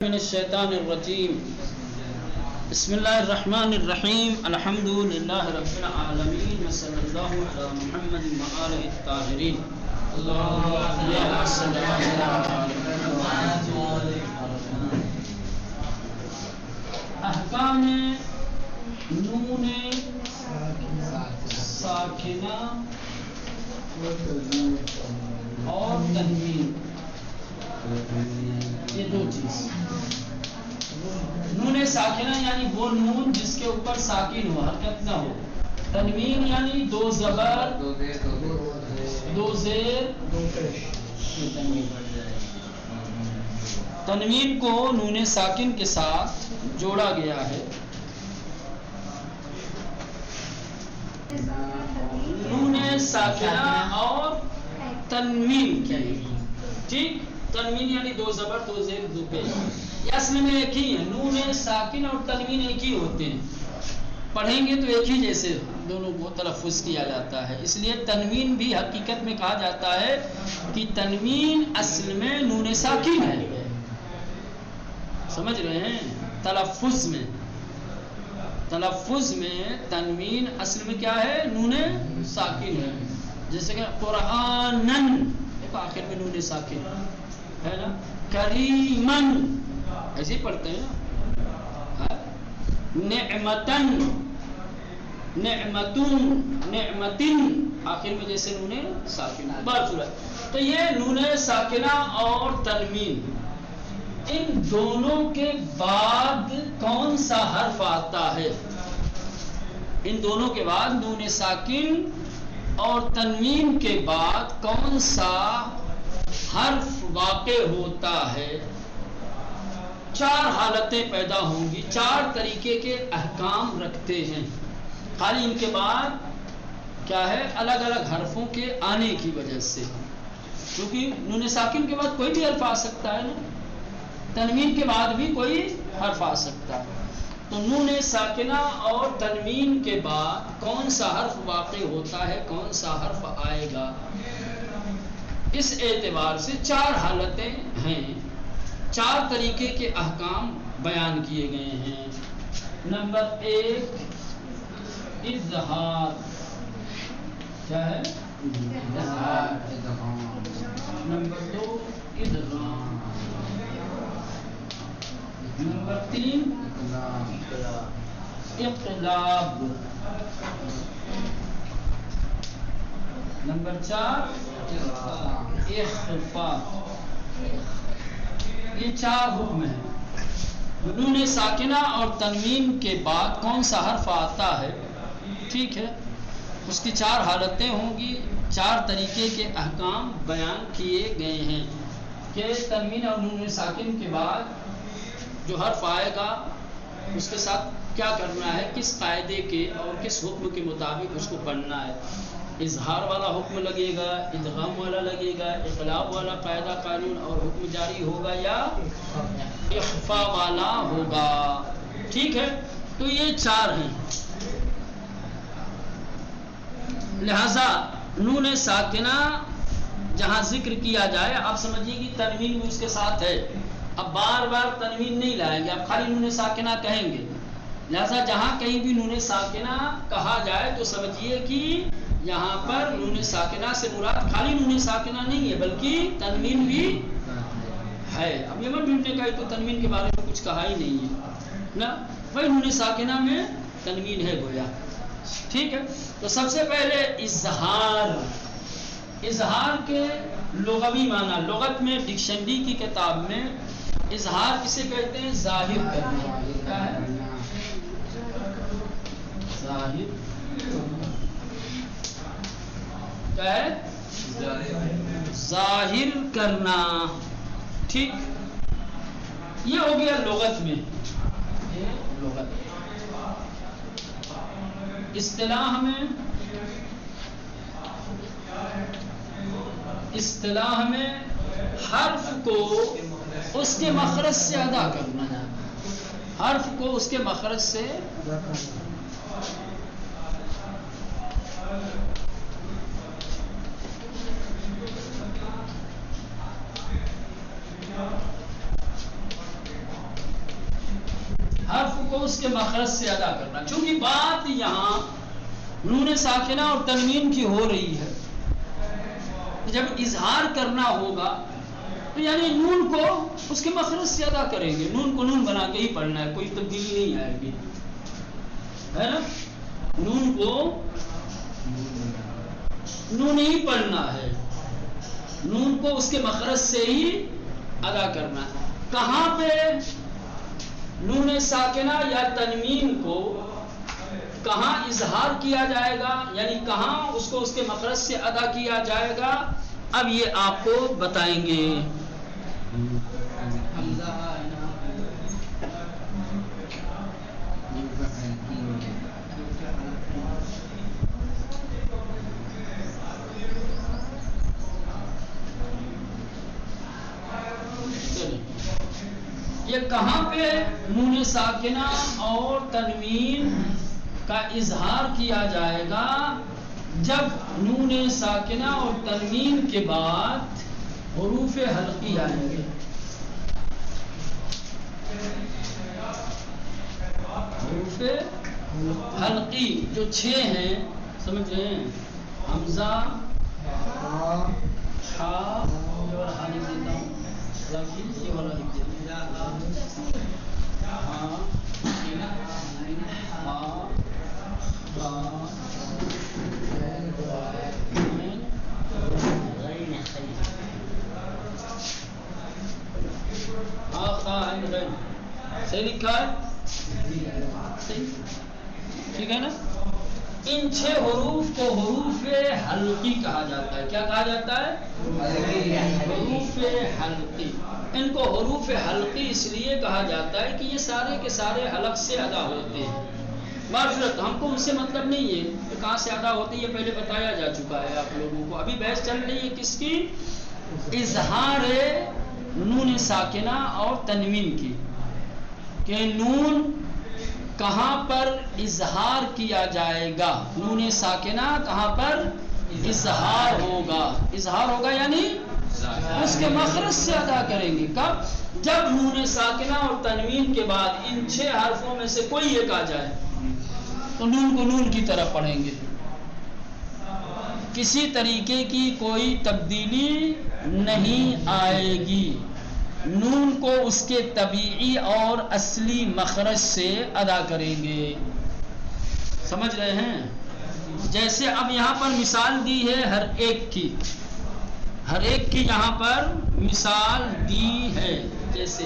من الشیطان الرجیم بسم اللہ الرحمن الرحیم الحمد للہ رب العالمین وصلی اللہ علی محمد وآلہ الطاہرین اللہم صلی احکام نون ساکنہ اور تنوین، یہ دو چیز. نون ساکنہ یعنی وہ نون جس کے اوپر ساکن ہو، حرکت نہ ہو. تنوین یعنی دو زبر دو زیر دو پیش. تنوین کو نون ساکن کے ساتھ جوڑا گیا ہے. نون ساکنہ اور تنوین کے لیے ٹھیک. تنوین یعنی دو زبر دو زیر دو پیش، یہ اصل میں ایک ہی ہے. نون ساکن اور تنوین ایک ہی ہوتے ہیں، پڑھیں گے تو ایک ہی جیسے دونوں کو تلفظ کیا جاتا ہے. اس لیے تنوین بھی حقیقت میں کہا جاتا ہے کہ تنوین اصل میں نون ساکن ہے. سمجھ رہے ہیں؟ تلفظ میں تنوین اصل میں کیا ہے؟ نون ساکن ہے. جیسے کہ قرآنن، آخر میں نون ساکن ہے نا. کریمن ایسے ہی پڑھتے ہیں نا. نعمتن، نعمتن، نعمتن، آخر میں جیسے نون ساکن. تو یہ نون ساکنہ اور تنوین، ان دونوں کے بعد کون سا حرف آتا ہے؟ ان دونوں کے بعد نون ساکن اور تنوین کے بعد کون سا حرف واقع ہوتا ہے؟ چار حالتیں پیدا ہوں گی. چار طریقے کے احکام رکھتے ہیں. خالی ان کے بعد کیا ہے؟ الگ الگ حرفوں کے آنے کی وجہ سے، کیونکہ نون ساکن کے بعد کوئی بھی حرف آ سکتا ہے نا، تنوین کے بعد بھی کوئی حرف آ سکتا ہے. تو نون ساکنہ اور تنوین کے بعد کون سا حرف واقع ہوتا ہے، کون سا حرف آئے گا، اس اعتبار سے چار حالتیں ہیں. چار طریقے کے احکام بیان کیے گئے ہیں. نمبر ایک اظہار. کیا ہے؟ اظہار. نمبر دو ادغام. نمبر تین اقلاب. نمبر چار اخفاء. یہ چار حکم ہیں. نون ساکنہ اور تنوین کے بعد کون سا حرف آتا ہے، ٹھیک ہے، اس کی چار حالتیں ہوں گی. چار طریقے کے احکام بیان کیے گئے ہیں کہ تنوین اور نون ساکن کے بعد جو حرف آئے گا اس کے ساتھ کیا کرنا ہے، کس قاعدے کے اور کس حکم کے مطابق اس کو پڑھنا ہے. اظہار والا حکم لگے گا، ادغام والا لگے گا، اقلاب والا قاعدہ قانون اور حکم جاری ہوگا، یا اخفاء والا ہوگا. ٹھیک ہے، تو یہ چار ہیں. لہذا نون ساکنہ جہاں ذکر کیا جائے، آپ سمجھیے کہ تنوین بھی اس کے ساتھ ہے. اب بار بار تنوین نہیں لائیں گے، اب خالی نون ساکنہ کہیں گے. لہذا جہاں کہیں بھی نون ساکنہ کہا جائے تو سمجھیے کہ یہاں پر نون ساکنہ سے مراد خالی نون ساکنہ نہیں ہے بلکہ تنوین بھی ہے. اب یہ مت ڈھونڈنے کا تو تنوین کے بارے میں کچھ کہا ہی نہیں ہے نا، وہی نون ساکنہ میں تنوین ہے گویا. ٹھیک ہے، تو سب سے پہلے اظہار. اظہار کے لغوی معنی، لغت میں ڈکشنری کی کتاب میں اظہار کسے کہتے ہیں؟ ظاہر کرنا. کیا ہے؟ ظاہر. کیا ہے؟ ظاہر کرنا. ٹھیک، یہ ہو گیا لغت میں. لغت اصطلاح میں حرف کو اس کے مخرج سے ادا کرنا ہے. حرف کو اس کے مخرج سے کو اس کے مخرج سے ادا کرنا. چونکہ بات یہاں نون ساکنہ اور تنوین کی ہو رہی ہے، جب اظہار کرنا ہوگا تو یعنی نون کو اس کے مخرج سے ادا کریں گے. نون کو نون بنا کے ہی پڑھنا ہے، کوئی تبدیلی نہیں آئے گی، ہے نا. نون کو نون ہی پڑھنا ہے، نون کو اس کے مخرج سے ہی ادا کرنا ہے. کہاں پہ نون ساکنہ یا تنوین کو کہاں اظہار کیا جائے گا، یعنی کہاں اس کو اس کے مخرج سے ادا کیا جائے گا، اب یہ آپ کو بتائیں گے. یہ کہاں پہ نون ساکنہ اور تنوین کا اظہار کیا جائے گا، جب نون ساکنہ اور تنوین کے بعد حروف حلقی آئیں گے. حروف حلقی جو 6 ہیں، سمجھ رہے ہیں، حمزہ، ہا اور ہا لکھ دیتا ہوں، یہ والا لکھ دیتا ہوں، صحیح لکھا ہے، ٹھیک ہے نا. ان 6 حروف کو حروف حلقی کہا جاتا ہے. کیا کہا جاتا ہے؟ حروف حلقی. ان کو حروف حلقی اس لیے کہا جاتا ہے کہ یہ سارے کے سارے حلق سے ادا ہوتے ہیں. معذرت، ہم کو اس سے مطلب نہیں ہے کہ کہاں سے ادا ہوتے ہیں، یہ پہلے بتایا جا چکا ہے آپ لوگوں کو. ابھی بحث چل رہی ہے کس کی؟ اظہار نون ساکنہ اور تنوین کی، کہ نون کہاں پر اظہار کیا جائے گا. نون ساکنہ کہاں پر اظہار ہوگا. اظہار ہوگا یعنی اس کے مخرج سے ادا کریں گے. کب؟ جب نون ساکنہ اور تنوین کے بعد ان 6 حرفوں میں سے کوئی ایک آ جائے تو نون کو نون کی طرف پڑھیں گے. کسی طریقے کی کوئی تبدیلی نہیں آئے گی. نون کو اس کے طبیعی اور اصلی مخرج سے ادا کریں گے. سمجھ رہے ہیں؟ جیسے اب یہاں پر مثال دی ہے ہر ایک کی، ہر ایک کی یہاں پر مثال دی ہے. جیسے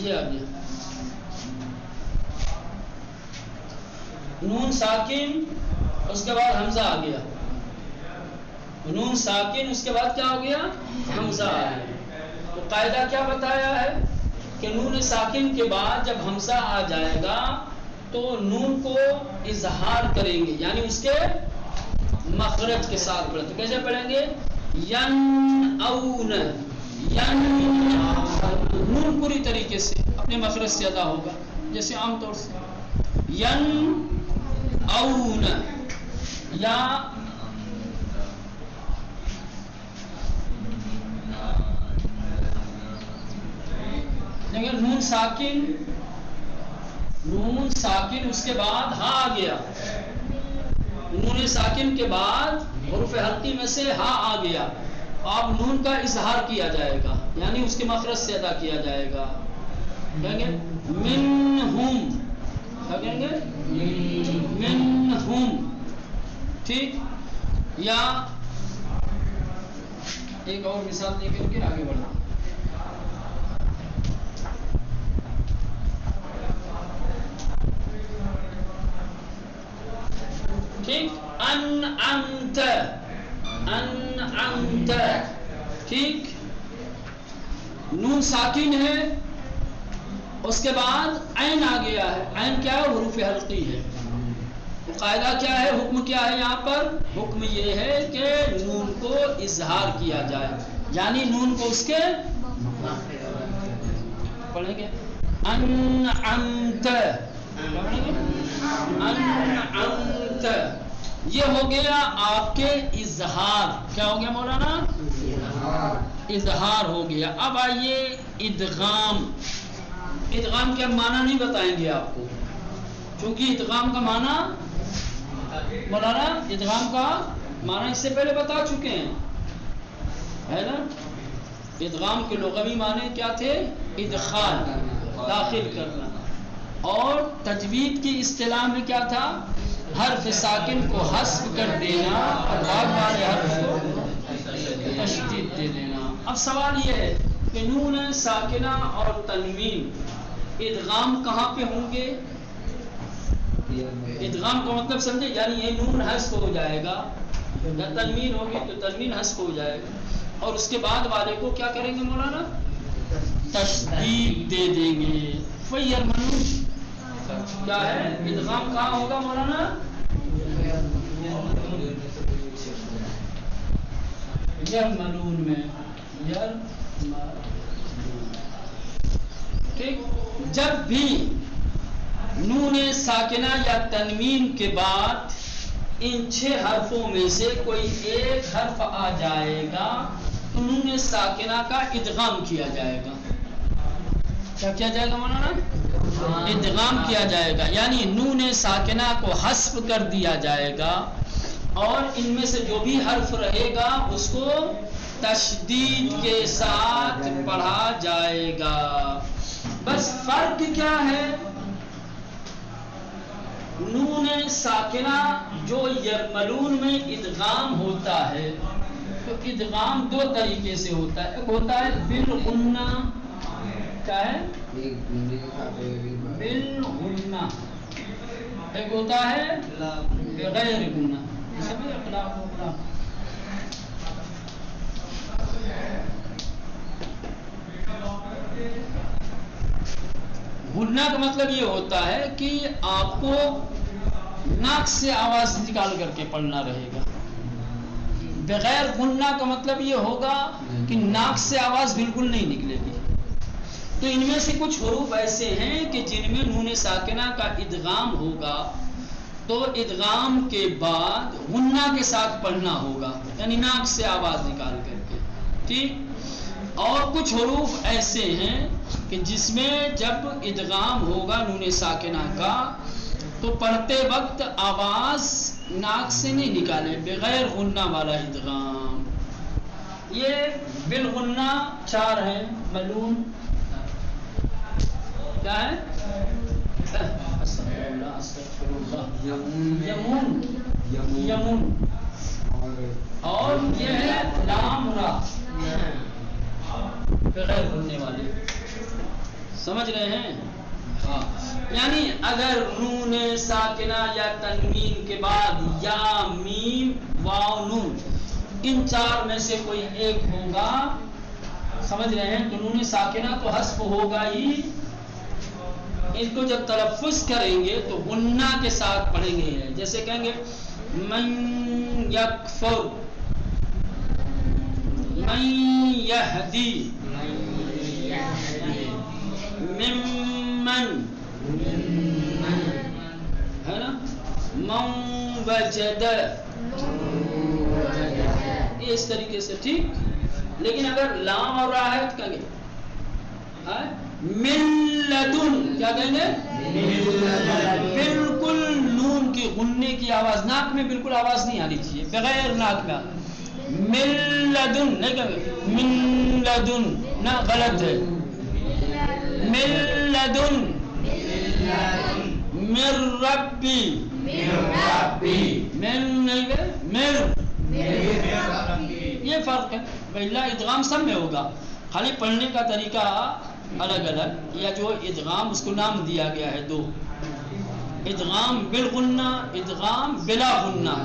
یہ آ گیا نون ساکن، اس کے بعد حمزہ آ گیا. نون ساکن اس کے بعد کیا ہو گیا؟ حمزہ آ گیا. تو قاعدہ کیا بتایا ہے کہ نون ساکن کے بعد جب حمزہ آ جائے گا تو نون کو اظہار کریں گے، یعنی اس کے مخرج کے ساتھ پڑھیں. تو کیسے پڑھیں گے؟ ین اون، ین نون پوری طریقے سے اپنے مخرج سے ادا ہوگا، جیسے عام طور سے ین اون، یا نون ساکن، نون ساکن اس کے بعد ہا آ گیا. نون ساکن کے بعد حروف حلقی میں سے ہا آ گیا. اب نون کا اظہار کیا جائے گا، یعنی اس کے مخرج سے ادا کیا جائے گا. کہیں گے منہم، کیا کہیں گے؟ منہم. ٹھیک. یا ایک اور مثال دے کر کے آگے بڑھنا. ٹھیک. انعمت، انعمت. ٹھیک. نون ساکن ہے، اس کے بعد عین آ گیا ہے. عین کیا ہے؟ حروف حلقی ہے. تو قاعدہ کیا ہے، حکم کیا ہے یہاں پر؟ حکم یہ ہے کہ نون کو اظہار کیا جائے، یعنی نون کو اس کے پڑھیں گے انعمت، انعمت یہ ہو گیا آپ کے اظہار. کیا ہو گیا مولانا؟ اظہار ہو گیا. اب آئیے ادغام. ادغام کا معنی نہیں بتائیں گے آپ کو، کیونکہ ادغام کا معنی مولانا، ادغام کا معنی اس سے پہلے بتا چکے ہیں، ہے نا. ادغام کے لغوی معنی کیا تھے؟ ادخال، داخل کرنا. اور تجوید کی اصطلاح میں کیا تھا؟ حرف ساکن کو حذف کر دینا اور بعد والے حرف کو تشدید دے دینا. اب سوال یہ ہے کہ نون ساکنہ اور تنوین ادغام کہاں پہ ہوں گے؟ ادغام کا مطلب سمجھے، یعنی یہ نون حذف ہو جائے گا یا تنوین ہوگی تو تنوین حذف ہو جائے گا، اور اس کے بعد والے کو کیا کریں گے مولانا؟ تشدید دے دیں گے. فیرمنون کیا ہے؟ ادغام کہاں ہوگا مولانا؟ یرملون میں. ٹھیک. جب بھی نون ساکنہ یا تنوین کے بعد ان 6 حرفوں میں سے کوئی ایک حرف آ جائے گا تو نون ساکنہ کا ادغام کیا جائے گا. کیا کیا جائے گا مولانا؟ ادغام کیا جائے گا، یعنی نون ساکنہ کو حذف کر دیا جائے گا اور ان میں سے جو بھی حرف رہے گا اس کو تشدید کے ساتھ پڑھا جائے گا. بس فرق کیا ہے؟ نون ساکنہ جو یرملون میں ادغام ہوتا ہے تو ادغام 2 طریقے سے ہوتا ہے. ایک ہوتا ہے بالغنہ، کیا ہے؟ بالغنہ. ایک ہوتا ہے بغیر غنہ. غنہ کا مطلب یہ ہوتا ہے کہ آپ کو ناک سے آواز نکال کر کے پڑھنا رہے گا. بغیر غنہ کا مطلب یہ ہوگا کہ ناک سے آواز بالکل نہیں نکلے گی. تو ان میں سے کچھ حروف ایسے ہیں کہ جن میں نون ساکنہ کا ادغام ہوگا تو ادغام کے بعد غنہ کے ساتھ پڑھنا ہوگا، یعنی ناک سے آواز نکال کر کے. ٹھیک. اور کچھ حروف ایسے ہیں کہ جس میں جب ادغام ہوگا نون ساکنہ کا تو پڑھتے وقت آواز ناک سے نہیں نکالے، بغیر غنہ والا ادغام. یہ بالغنہ 4 ہیں. ملون کیا ہے؟ یمون، یمون. اور یہ ہے لام را، بغیر غننے والے. سمجھ رہے ہیں؟ ہاں. یعنی اگر نون ساکنہ یا تنوین کے بعد یا میم واو نون ان 4 میں سے کوئی ایک ہوگا، سمجھ رہے ہیں، تو نون ساکنہ تو حذف ہوگا ہی. اس کو جب تلفظ کریں گے تو غنہ کے ساتھ پڑھیں گے. جیسے کہیں گے من یکفر، من یہدی، ممن، ہے نا، من وجد، اس طریقے سے. ٹھیک. لیکن اگر لام اور راہ ہے تو کہیں گے من لدن، کیا کہیں گے؟ بالکل نون کی غننے کی آواز ناک میں بالکل آواز نہیں آنی چاہیے، بغیر ناک میں. من لدن نہیں کہیں گے، من لدن نہ، غلط ہے. من لدن، من ربی، من نہیں ہے، من. یہ فرق ہے. پہلا ادغام سب میں ہوگا، خالی پڑھنے کا طریقہ الگ الگ، یا جو ادغام اس کو نام دیا گیا ہے 2: ادغام بالغنہ، ادغام بلا غنہ.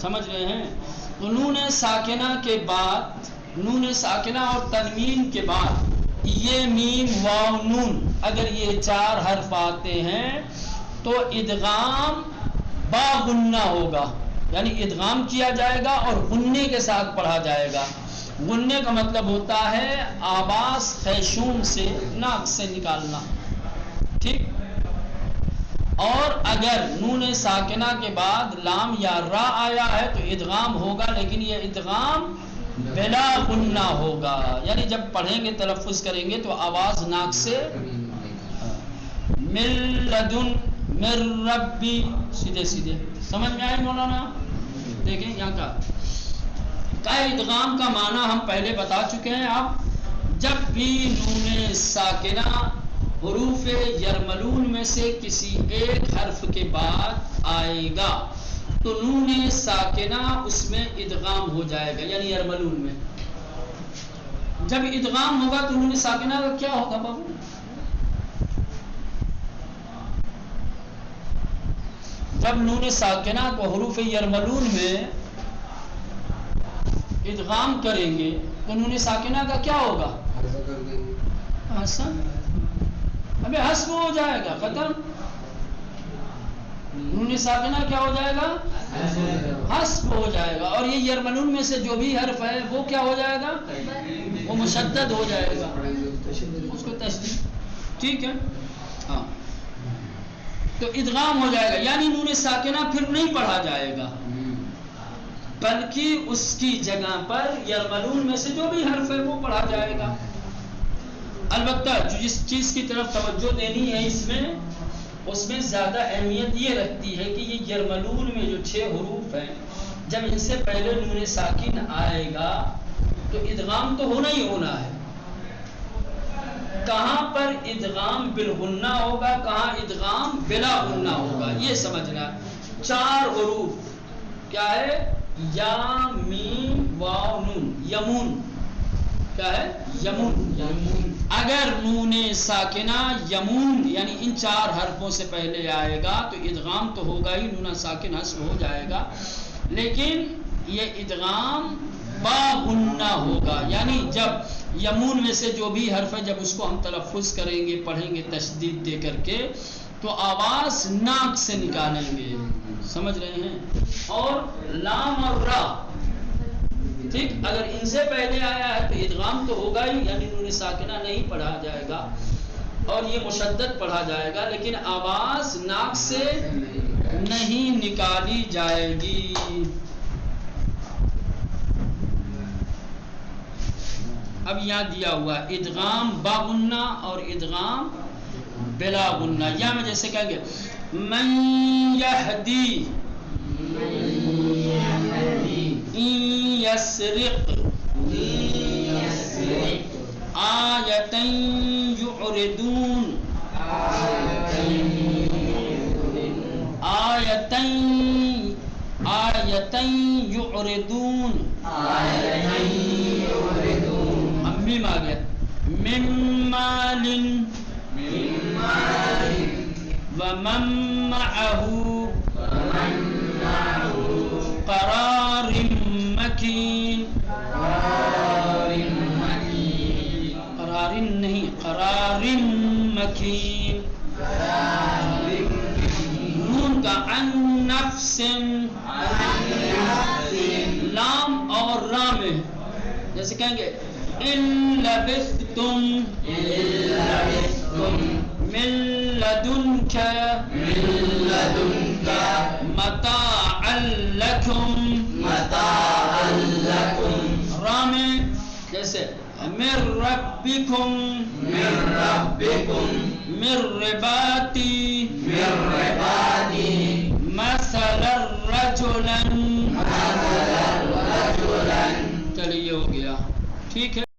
سمجھ رہے ہیں؟ تو نون ساکنہ کے بعد، نون ساکنہ اور تنوین کے بعد یہ میم واو نون اگر یہ 4 حرف آتے ہیں تو ادغام با غنہ ہوگا، یعنی ادغام کیا جائے گا اور غننے کے ساتھ پڑھا جائے گا. غننے کا مطلب ہوتا ہے آواز خیشوم سے، ناک سے نکالنا. ٹھیک. اور اگر نون ساکنہ کے بعد لام یا را آیا ہے تو ادغام ہوگا، لیکن یہ ادغام بلا غنہ ہوگا، یعنی جب پڑھیں گے تلفظ کریں گے تو آواز ناک سے من لدن من ربی سیدھے سیدھے. سمجھ میں آئی مولانا؟ دیکھیں یہاں کا ادغام کا معنی ہم پہلے بتا چکے ہیں. آپ جب بھی نون ساکنہ حروف یرملون میں سے کسی ایک حرف کے بعد آئے گا تو نون ساکنہ اس میں ادغام ہو جائے گا، یعنی یرملون میں. جب ادغام ہوگا تو نون ساکنہ کا کیا ہوگا بابو؟ جب نون ساکنہ کو حروف یرملون میں ادغام کریں گے تو نون ساکنہ کا کیا ہوگا؟ حسن. ابھی حسب ہو جائے گا، ختم. نون ساکنہ کیا ہو جائے گا؟ حسب ہو جائے گا. اور یہ یرملون میں سے جو بھی حرف ہے وہ کیا ہو جائے گا؟ وہ مشدد ہو جائے گا، اس کو تشدید. ٹھیک ہے ہاں. تو ادغام ہو جائے گا، یعنی نون ساکنہ پھر نہیں پڑھا جائے گا، بلکہ اس کی جگہ پر یرملون میں سے جو بھی حرف ہے وہ پڑھا جائے گا. البتہ جس چیز کی طرف توجہ دینی ہے اس میں زیادہ اہمیت یہ رکھتی ہے کہ یہ یرملون میں جو 6 حروف ہیں جب ان سے پہلے نون ساکن آئے گا تو ادغام تو ہونا ہی ہونا ہے. کہاں پر ادغام بالغنہ ہوگا، کہاں ادغام بلا غنہ ہوگا، یہ سمجھنا. 4 حروف کیا ہے؟ یا میم واو نون. یمون کیا ہے؟ یمون. اگر نون ساکنہ یمون یعنی ان 4 حرفوں سے پہلے آئے گا تو ادغام تو ہوگا ہی، نون ساکن حذف ہو جائے گا، لیکن یہ ادغام با غنہ ہوگا. یعنی جب یمون میں سے جو بھی حرف ہے جب اس کو ہم تلفظ کریں گے، پڑھیں گے تشدید دے کر کے، تو آواز ناک سے نکالیں گے. سمجھ رہے ہیں؟ اور لام اور را، ٹھیک، اگر ان سے پہلے آیا ہے تو ادغام تو ہوگا ہی، یعنی نون ساکنہ نہیں پڑھا جائے گا اور یہ مشدد پڑھا جائے گا، لیکن آواز ناک سے نہیں نکالی جائے گی. اب یہاں دیا ہوا ادغام با غنہ اور ادغام بلا غنہ. یہاں میں جیسے کہیں گے من یہدی یسرق آیتن یعرضون آیتن یعرضون. میم آ گیا. من مال ومن معه قرار مکین. قرار نہیں، قرار مکین. نون کا عن نفس، لام اور را میں جیسے کہیں گے ان لبثتم من لدنک متاعا لکم. را میں جیسے من ربکم من رباتی مثلا رجلا. چلیے ہو گیا، ٹھیک ہے.